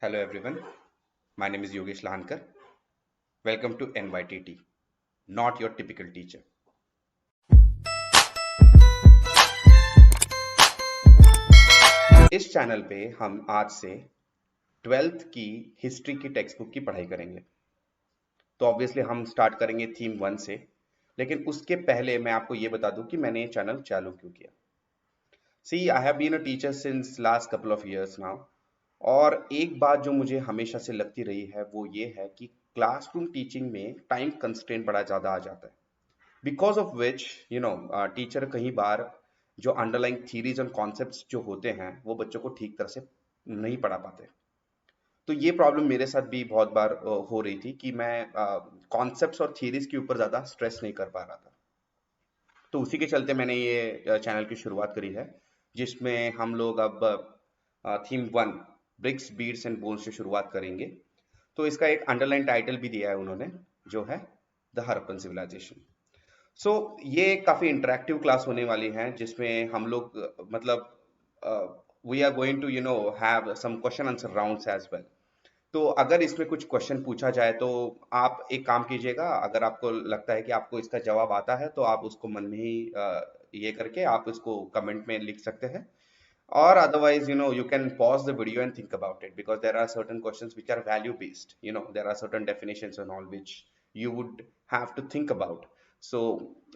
Hello everyone, my name is Yogesh Lahankar. Welcome to NYTT, not your typical teacher. इस channel पे हम आज से 12th की हिस्ट्री की टेक्स्ट बुक की पढ़ाई करेंगे। तो ऑब्वियसली हम स्टार्ट करेंगे थीम 1 से, लेकिन उसके पहले मैं आपको ये बता दूं कि मैंने ये चैनल चालू क्यों किया। See I have been a teacher since last couple of years now, और एक बात जो मुझे हमेशा से लगती रही है वो ये है कि क्लासरूम टीचिंग में टाइम कंस्ट्रेंट बड़ा ज़्यादा आ जाता है, बिकॉज ऑफ विच टीचर कई बार जो अंडरलाइंग थीरीज एंड कॉन्सेप्ट्स जो होते हैं वो बच्चों को ठीक तरह से नहीं पढ़ा पाते। तो ये प्रॉब्लम मेरे साथ भी बहुत बार हो रही थी कि मैं कॉन्सेप्ट्स और थीरीज के ऊपर ज़्यादा स्ट्रेस नहीं कर पा रहा था। तो उसी के चलते मैंने ये चैनल की शुरुआत करी है, जिसमें हम लोग अब theme 1 bricks beads and bones से शुरुआत करेंगे। तो इसका एक अंडरलाइन टाइटल भी दिया है उन्होंने, जो है द हड़प्पन सिविलाइजेशन। सो ये काफ़ी इंटरेक्टिव क्लास होने वाली है, जिसमें हम लोग we are going to have some question answer rounds as well. तो अगर इसमें कुछ क्वेश्चन पूछा जाए तो आप एक काम कीजिएगा, अगर आपको लगता है कि आपको इसका जवाब आता है तो आप उसको मन में ही ये करके आप उसको कमेंट में लिख सकते हैं, or otherwise you can pause the video and think about it, because there are certain questions which are value based. There are certain definitions and all which you would have to think about. So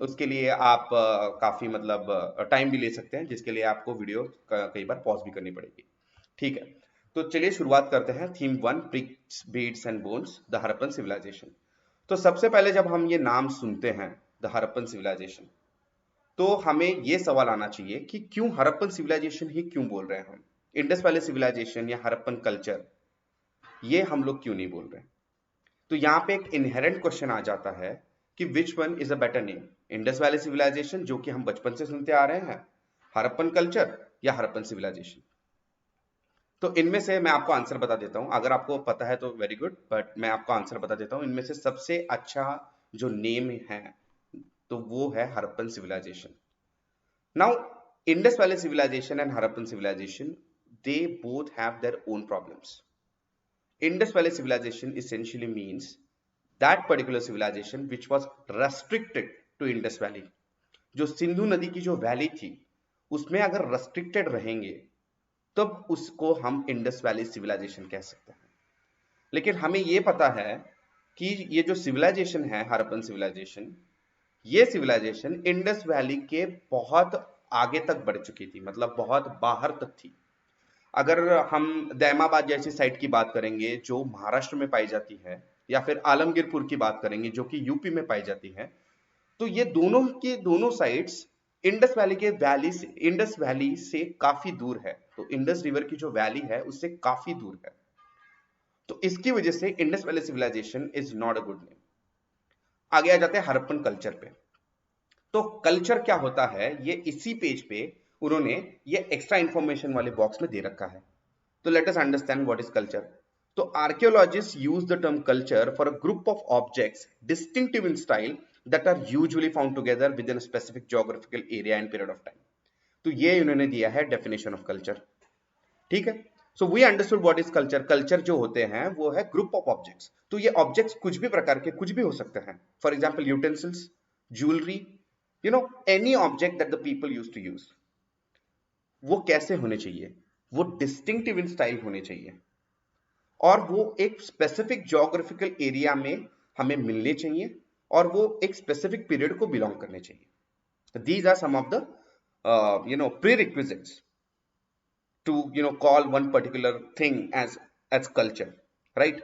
उसके लिए आप काफी मतलब time भी ले सकते हैं, जिसके लिए आपको वीडियो कई बार पॉज भी करनी पड़ेगी। ठीक है, तो चलिए शुरुआत करते हैं। Theme 1 bricks beads and bones the Harappan civilisation. तो सबसे पहले जब हम ये नाम सुनते हैं द हड़प्पन सिविलाइजेशन, तो हमें ये सवाल आना चाहिए कि क्यों हड़प्पन सिविलाइजेशन ही क्यों बोल रहे हैं हम। इंडस वैली सिविलाइजेशन या हड़प्पन कल्चर ये हम लोग क्यों नहीं बोल रहे हैं। तो यहाँ पे एक इनहेरेंट क्वेश्चन आ जाता है कि which one is a better name, Indus Valley civilisation जो कि हम बचपन से सुनते आ रहे हैं, हड़प्पन कल्चर या हड़प्पन सिविलाइजेशन। तो इनमें से मैं आपको आंसर बता देता हूं, अगर आपको पता है तो वेरी गुड, बट मैं आपको आंसर बता देता हूं। इनमें से सबसे अच्छा जो नेम है तो वो है Harappan civilisation. Now, Indus Valley Civilization and Harappan Civilization, they both have their own problems. Indus Valley Civilization essentially means that particular civilization which was restricted to Indus Valley. जो सिंधु नदी की जो वैली थी उसमें अगर restricted रहेंगे तब उसको हम इंडस वैली सिविलाइजेशन कह सकते हैं। लेकिन हमें ये पता है कि ये जो सिविलाइजेशन है हड़प्पन सिविलाइजेशन, ये सिविलाइजेशन इंडस वैली के बहुत आगे तक बढ़ चुकी थी, मतलब बहुत बाहर तक थी। अगर हम दैमाबाद जैसी साइट की बात करेंगे जो महाराष्ट्र में पाई जाती है, या फिर आलमगीरपुर की बात करेंगे जो कि यूपी में पाई जाती है, तो ये दोनों के दोनों साइट्स इंडस वैली से काफी दूर है। तो इंडस रिवर की जो वैली है उससे काफी दूर है। तो इसकी वजह से Indus Valley civilisation is not a good name. आगे आ जाते हैं हड़प्पन कल्चर पे। तो कल्चर क्या होता है ये इसी पेज पे उन्होंने ये एक्स्ट्रा इंफॉर्मेशन वाले बॉक्स में दे रखा है। तो let us understand what is culture. तो archaeologist use the term culture for a group of objects distinctive in style that are usually found together within a specific geographical area and period of time. तो ये उन्होंने दिया है definition of culture. ठीक है, so we understood what is culture. Culture जो होते हैं वो है ग्रुप ऑफ ऑब्जेक्ट्स। तो ये ऑब्जेक्ट्स कुछ भी प्रकार के कुछ भी हो सकते हैं, for example utensils, jewellery, any object that the people use to use. वो कैसे होने चाहिए, वो डिस्टिंक्टिव इन स्टाइल होने चाहिए, और वो एक स्पेसिफिक ज्योग्राफिकल एरिया में हमें मिलने चाहिए, और वो एक स्पेसिफिक पीरियड को बिलोंग करने चाहिए। These are some of the prerequisites to call one particular thing as culture, right?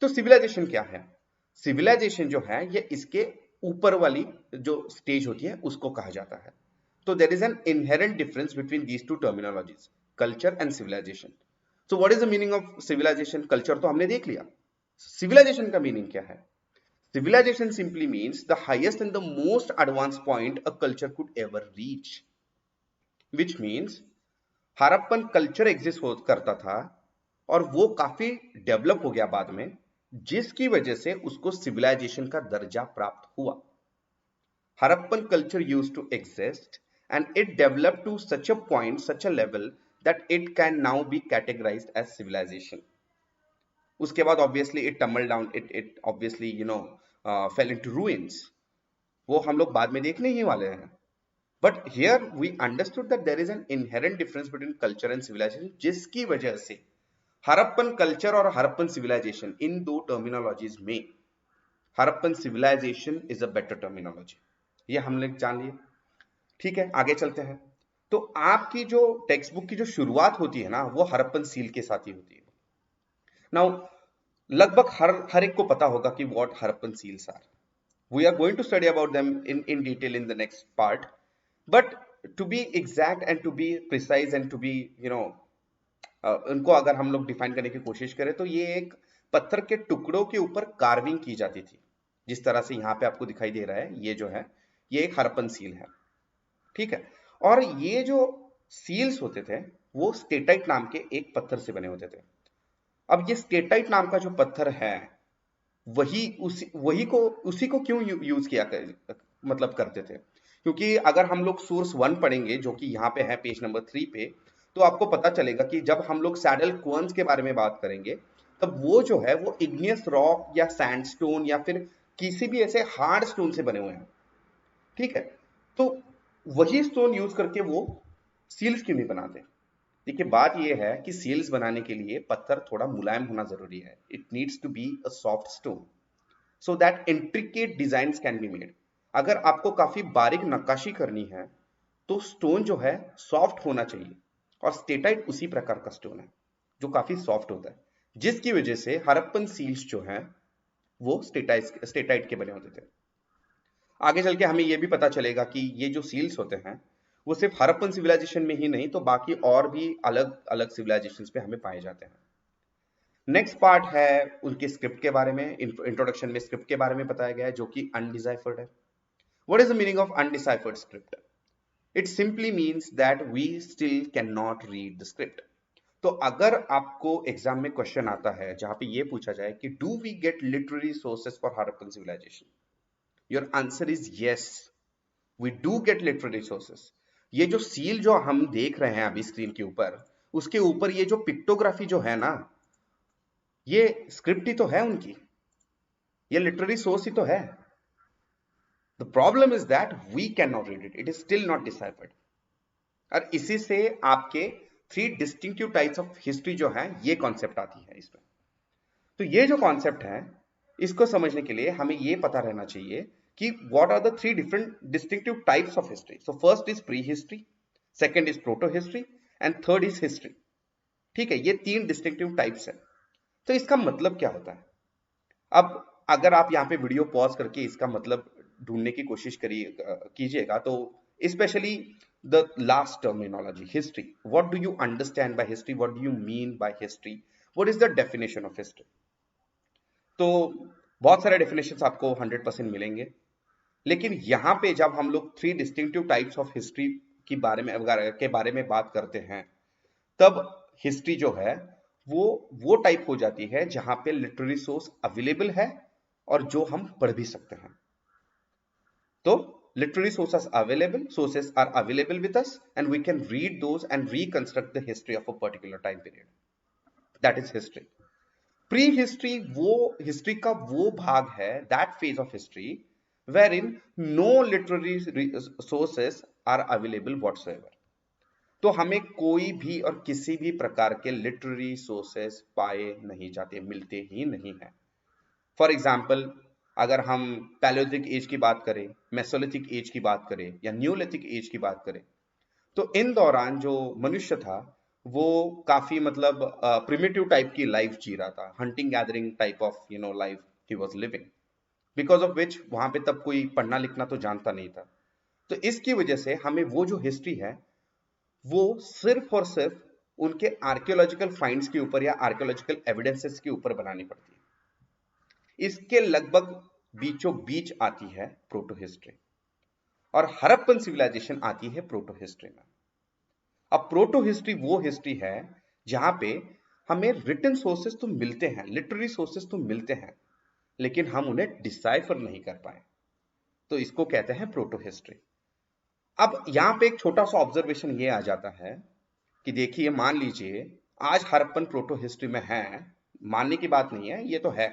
तो सिविलाइजेशन क्या है? सिविलाइजेशन जो है ये इसके ऊपर वाली जो स्टेज होती है उसको कहा जाता है। तो there is an inherent difference between these two terminologies, culture and civilisation. So what is the meaning of civilisation? Culture तो हमने देख लिया, सिविलाइजेशन का मीनिंग क्या है? Civilisation simply means the highest and the most advance point a culture could ever reach, which means Harappan culture exist करता था और वो काफी डेवलप हो गया बाद में, जिसकी वजह से उसको सिविलाइजेशन का दर्जा प्राप्त हुआ। Harappan culture used to exist and it developed to such a point, such a level that it can now be categorised as civilisation. उसके बाद obviously it tumble down, it obviously fell into ruins. वो हम लोग बाद में देखने ही वाले हैं। But here we understood that there is an inherent difference between culture and civilisation, जिसकी वजह से हड़प्पन कल्चर और हड़प्पन सिविलाइजेशन, इन दो टर्मिनोलॉजीज में Harappan civilisation is a better terminology. ये हमने जान लिया। ठीक है, आगे चलते हैं। तो आपकी जो टेक्स्ट बुक की जो शुरुआत होती है ना, वो हड़प्पन सील के साथ ही होती है। नाउ लगभग हर एक को पता होगा कि what Harappan seals are. We are going to study about them in detail in the next part, but to be exact and to be precise and to be उनको अगर हम लोग डिफाइन करने की कोशिश करें तो ये एक पत्थर के टुकड़ों के ऊपर कार्विंग की जाती थी, जिस तरह से यहाँ पे आपको दिखाई दे रहा है। ये जो है ये एक हड़प्पन सील है, ठीक है। और ये जो सील्स होते थे वो स्टेटाइट नाम के एक पत्थर से बने होते थे। अब ये स्टेटाइट नाम का जो पत्थर है उसी को क्यों यूज किया मतलब करते थे, क्योंकि अगर हम लोग सोर्स 1 पढ़ेंगे जो कि यहाँ पे है पेज नंबर 3 पे, तो आपको पता चलेगा कि जब हम लोग सैडल क्वर्न्स के बारे में बात करेंगे तब वो जो है वो इग्नियस रॉक या सैंडस्टोन या फिर किसी भी ऐसे हार्ड स्टोन से बने हुए हैं, ठीक है। तो वही स्टोन यूज करके वो सील्स क्यों नहीं बनाते। देखिए बात ये है कि सील्स बनाने के लिए पत्थर थोड़ा मुलायम होना जरूरी है। It needs to be a soft stone so that intricate designs can be made. अगर आपको काफी बारीक नक्काशी करनी है तो स्टोन जो है सॉफ्ट होना चाहिए, और स्टेटाइट उसी प्रकार का स्टोन है जो काफी सॉफ्ट होता है, जिसकी वजह से हड़प्पन सील्स जो हैं वो स्टेटाइट के बने होते थे। आगे चल के हमें यह भी पता चलेगा कि ये जो सील्स होते हैं वो सिर्फ हड़प्पन सिविलाइजेशन में ही नहीं तो बाकी और भी अलग अलग सिविलाइजेशंस पे हमें पाए जाते हैं। नेक्स्ट पार्ट है उनकी स्क्रिप्ट के बारे में। इंट्रोडक्शन में स्क्रिप्ट के बारे में बताया गया है जो कि अनडिसाइफर्ड है। What is the meaning of undeciphered script? It simply means that we still can not read the script. तो अगर आपको एग्जाम में क्वेश्चन आता है जहां पे ये पूछा जाए कि do we get literary sources for Harappan civilisation, your answer is yes, we do get literary sources. ये जो सील जो हम देख रहे हैं अभी स्क्रीन के ऊपर, उसके ऊपर ये जो पिक्टोग्राफी जो है ना, ये स्क्रिप्ट ही तो है उनकी, ये लिटरेरी सोर्स ही तो है। The problem is that we can not read it, it is still not deciphered. और इसी से आपके 3 डिस्टिंक्टिव टाइप्स ऑफ हिस्ट्री जो है ये कॉन्सेप्ट आती है इसमें। तो ये जो कॉन्सेप्ट है इसको समझने के लिए हमें ये पता रहना चाहिए कि what are the 3 different distinctive types of history. So first is pre history, second is proto history and third is history, ठीक है। ये 3 डिस्टिंक्टिव टाइप्स है। तो इसका मतलब क्या होता है? अब अगर आप यहाँ पे वीडियो पॉज करके इसका मतलब ढूंढने की कोशिश कीजिएगा तो specially the last terminology history, what do you understand by history, what do you mean by history, what is the definition of history. तो बहुत सारे डेफिनेशंस आपको 100% मिलेंगे, लेकिन यहाँ पे जब हम लोग 3 डिस्टिंक्टिव टाइप्स ऑफ हिस्ट्री के बारे में बात करते हैं तब हिस्ट्री जो है वो टाइप हो जाती है जहां पे लिटरेरी सोर्स अवेलेबल है और जो हम पढ़ भी सकते हैं। तो literary sources are available with us and we can read those and reconstruct the history of a particular time period. That is history. Prehistory वो हिस्ट्री का वो भाग है, that phase of history wherein no literary sources are available whatsoever. तो हमें कोई भी और किसी भी प्रकार के लिटरेरी सोर्सेस पाए नहीं जाते, मिलते ही नहीं है। फॉर एग्जाम्पल अगर हम पैलियोलिथिक एज की बात करें, मेसोलिथिक एज की बात करें या न्यूलिथिक एज की बात करें, तो इन दौरान जो मनुष्य था वो काफी मतलब प्रिमिटिव टाइप की लाइफ जी रहा था, hunting gathering type of life he was living, because of which वहां पे तब कोई पढ़ना लिखना तो जानता नहीं था। तो इसकी वजह से हमें वो जो हिस्ट्री है वो सिर्फ और सिर्फ उनके आर्कियोलॉजिकल फाइंड्स के ऊपर या आर्कियोलॉजिकल एविडेंसेस के ऊपर बनानी पड़ती है। इसके लगभग बीचों बीच आती है प्रोटो हिस्ट्री, और हड़प्पन सिविलाइजेशन आती है प्रोटो हिस्ट्री में। अब प्रोटो हिस्ट्री वो हिस्ट्री है जहां पे हमें रिटन सोर्सेस तो मिलते हैं, लिटरेरी सोर्सेस तो मिलते हैं, लेकिन हम उन्हें डिसाइफर नहीं कर पाए, तो इसको कहते हैं प्रोटो हिस्ट्री। अब यहां पे एक छोटा सा ऑब्जर्वेशन ये आ जाता है कि देखिए मान लीजिए आज हड़प्पन प्रोटो हिस्ट्री में है, मानने की बात नहीं है, ये तो है।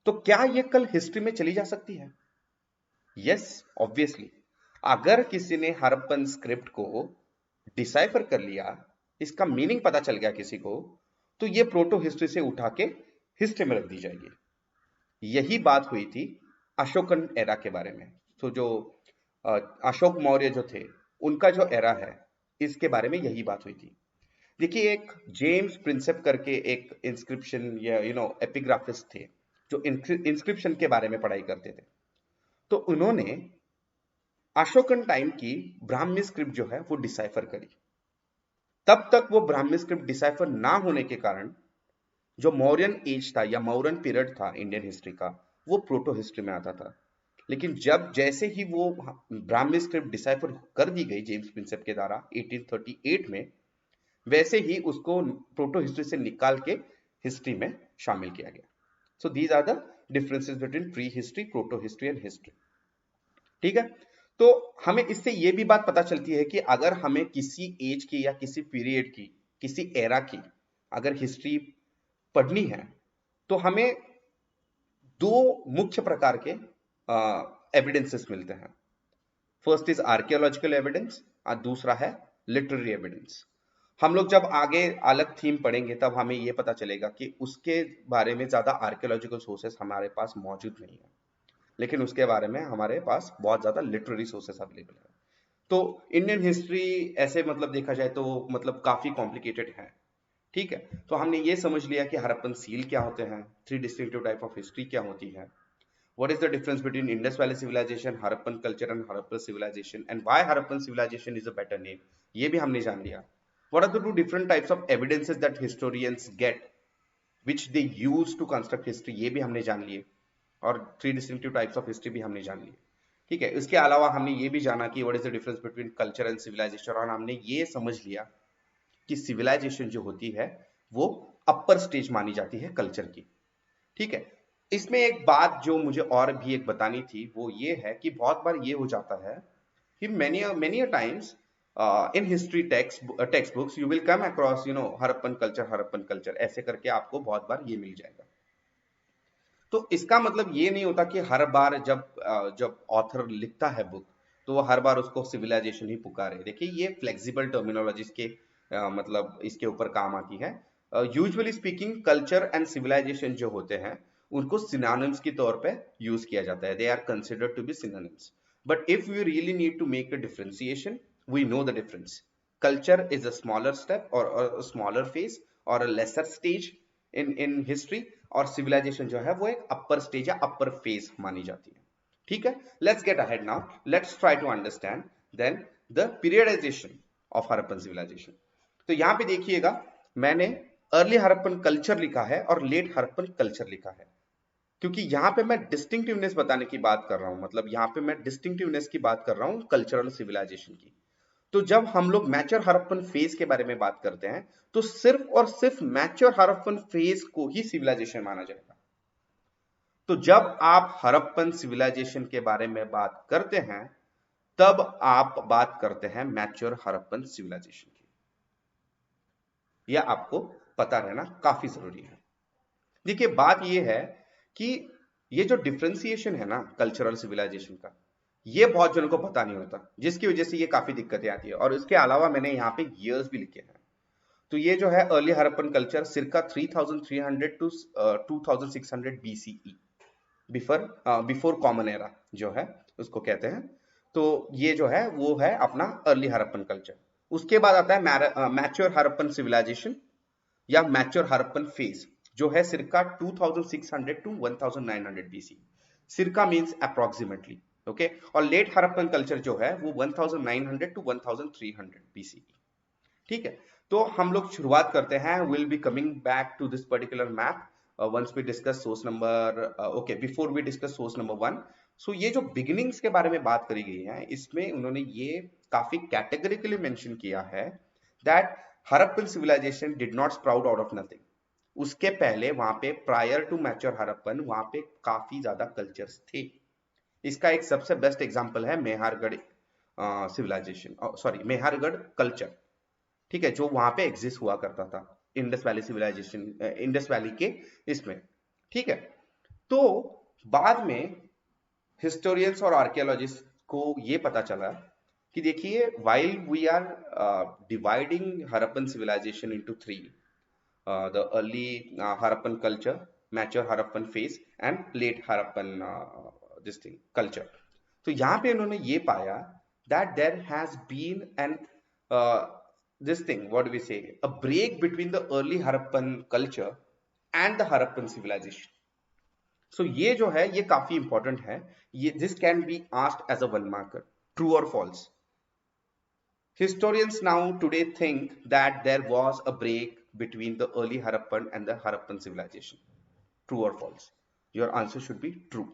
तो क्या ये कल हिस्ट्री में चली जा सकती है? Yes, obviously. अगर किसी ने हड़प्पन स्क्रिप्ट को डिसाइफर कर लिया, इसका मीनिंग पता चल गया किसी को, तो ये प्रोटो हिस्ट्री से उठा के हिस्ट्री में रख दी जाएगी। यही बात हुई थी अशोकन एरा के बारे में। तो जो अशोक मौर्य जो थे, उनका जो एरा है, इसके बारे में यही बात हुई थी। देखिए, एक जेम्स प्रिंसेप करके एक इंस्क्रिप्शन या एपिग्राफिस्ट थे, जो इंस्क्रिप्शन के बारे में पढ़ाई करते थे। तो उन्होंने अशोकन टाइम की ब्राह्मी स्क्रिप्ट जो है वो डिसाइफर करी। तब तक वो ब्राह्मी स्क्रिप्ट डिसाइफर ना होने के कारण जो मौर्यन एज था या मौर्यन पीरियड था इंडियन हिस्ट्री का, वो प्रोटो हिस्ट्री में आता था। लेकिन जब जैसे ही वो ब्राह्मी स्क्रिप्ट डिसाइफर कर दी गई जेम्स प्रिंसेप के द्वारा 1838 में, वैसे ही उसको प्रोटो हिस्ट्री से निकाल के हिस्ट्री में शामिल किया गया। So these are the differences between pre history, proto history and history. ठीक है, तो हमें इससे ये भी बात पता चलती है कि अगर हमें किसी एज की या किसी पीरियड की, किसी एरा की अगर हिस्ट्री पढ़नी है, तो हमें दो मुख्य प्रकार के एविडेंसेस मिलते हैं। फर्स्ट इज आर्कियोलॉजिकल एविडेंस और दूसरा है लिटरेरी एविडेंस। हम लोग जब आगे अलग थीम पढ़ेंगे तब हमें यह पता चलेगा कि उसके बारे में ज्यादा आर्कियोलॉजिकल सोर्सेस हमारे पास मौजूद नहीं है, लेकिन उसके बारे में हमारे पास बहुत ज्यादा लिटरेरी सोर्सेस अवेलेबल है। तो इंडियन हिस्ट्री ऐसे मतलब देखा जाए तो मतलब काफी कॉम्प्लिकेटेड है। ठीक है, तो हमने ये समझ लिया कि हड़प्पन सील क्या होते हैं, three distinctive type of history क्या होती है, what is the difference between Indus Valley civilization, Harappan culture and Harappan civilization, and why Harappan civilization is a better name, ये भी हमने जान लिया। What are the two different types of evidences that historians get which they use to construct history, ये भी हमने जान लिए। और three distinctive types of history भी हमने जान लिए। ठीक है, इसके अलावा हमने ये भी जाना कि what is the difference between culture and civilisation, और हमने ये समझ लिया कि सिविलाइजेशन जो होती है वो अपर स्टेज मानी जाती है कल्चर की। ठीक है, इसमें एक बात जो मुझे और भी एक बतानी थी वो ये है कि बहुत बार ये हो जाता है कि many a times in history textbooks you will come across Harappan culture ऐसे करके आपको बहुत बार ये मिल जाएगा। तो इसका मतलब ये नहीं होता कि हर बार जब ऑथर लिखता है बुक तो वो हर बार उसको सिविलाइजेशन ही पुकारे। देखिए, ये फ्लेक्सिबल टर्मिनोलॉजीज के मतलब इसके ऊपर काम आती है। Usually speaking culture and civilisation जो होते हैं उनको सिनोनिम्स के तौर पे यूज किया जाता है, they are considered to be synonyms. But if we really need to make a differentiation, we know the difference. Culture is a smaller step और स्मॉलर फेज और a lesser stage in history, और civilisation जो है वो एक upper stage या अपर phase मानी जाती है। ठीक है, let's get ahead now, let's try to understand then the periodisation of Harappan civilisation. तो यहां पे देखिएगा, मैंने अर्ली हड़प्पन कल्चर लिखा है और लेट हड़प्पन कल्चर लिखा है, क्योंकि यहां पे मैं डिस्टिंक्टिवनेस बताने की बात कर रहा हूं, मतलब यहां पे मैं डिस्टिंक्टिवनेस की बात कर रहा हूं कल्चरल सिविलाइजेशन की। तो जब हम लोग मैच्योर हड़प्पन फेज के बारे में बात करते हैं तो सिर्फ और सिर्फ मैच्योर हड़प्पन फेज को ही सिविलाइजेशन माना जाएगा। तो जब आप हड़प्पन सिविलाइजेशन के बारे में बात करते हैं तब आप बात करते हैं मैच्योर हड़प्पन सिविलाइजेशन की। यह आपको पता रहना काफी जरूरी है। देखिए, बात यह है कि ये जो डिफरेंशिएशन है ना कल्चरल सिविलाइजेशन का, ये बहुत जनों को पता नहीं होता, जिसकी वजह से ये काफी दिक्कतें आती है। और इसके अलावा मैंने यहाँ पे ईयर्स भी लिखे हैं। तो ये जो है early Harappan culture circa 3300 to 2600 BCE, before common era जो है उसको कहते हैं। तो ये जो है वो है अपना अर्ली हड़प्पन कल्चर। उसके बाद आता है मैच्योर हड़प्पन सिविलाइजेशन या मैच्योर हड़प्पन फेज, जो है circa 2600 to 1900 BC। circa means approximately, okay. और लेट हड़प्पन कल्चर जो है वो 1900 टू 1300 BC। ठीक है, तो हम लोग शुरुआत करते हैं। Will be coming back to this particular map once we discuss source number, okay, before we discuss source number 1। So ये जो बिगिनिंग्स के बारे में बात करी गई है, इसमें उन्होंने ये काफी कैटेगरिकली मेंशन किया है that Harappan civilisation did not sprout out of nothing. उसके पहले वहां पे प्रायर टू मैच्योर हड़प्पन वहां पे काफी ज्यादा कल्चर्स थे। इसका एक सबसे बेस्ट एग्जांपल है Mehrgarh civilisation, sorry Mehrgarh culture. ठीक है, जो वहां पे एग्जिस्ट हुआ करता था। Indus Valley civilisation, Indus Valley के इसमें, ठीक है। तो बाद में हिस्टोरियंस और आर्कियोलॉजिस्ट को ये पता चला कि देखिए, while we are dividing Harappan civilization into three, the early Harappan culture, mature Harappan phase and late Harappan this thing culture. तो यहाँ पे उन्होंने ये पाया that there has been an this thing, what do we say, a break between the early Harappan culture and the Harappan civilization. So ये जो है ये काफी इंपॉर्टेंट है, ये this can be asked as a one marker, true or false. Historians now today think that there was a break between the early Harappan and the Harappan civilization. True or false? Your answer should be true.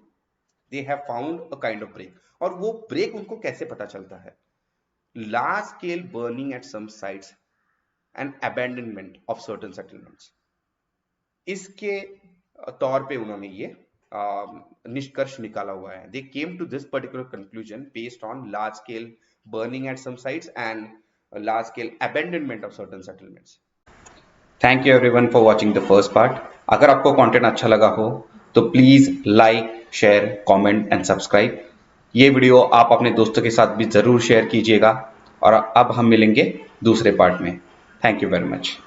They have found a kind of break. और वो break उनको कैसे पता चलता है? Large scale burning at some sites and abandonment of certain settlements. इसके तौर पे उन्होंने ये निष्कर्ष निकाला हुआ है. They came to this particular conclusion based on large scale burning at some sites and large scale abandonment of certain settlements. Thank you everyone for watching the first part. अगर आपको कंटेंट अच्छा लगा हो तो please like, share, comment and subscribe. ये video आप अपने दोस्तों के साथ भी जरूर शेयर कीजिएगा और अब हम मिलेंगे दूसरे पार्ट में. Thank you very much.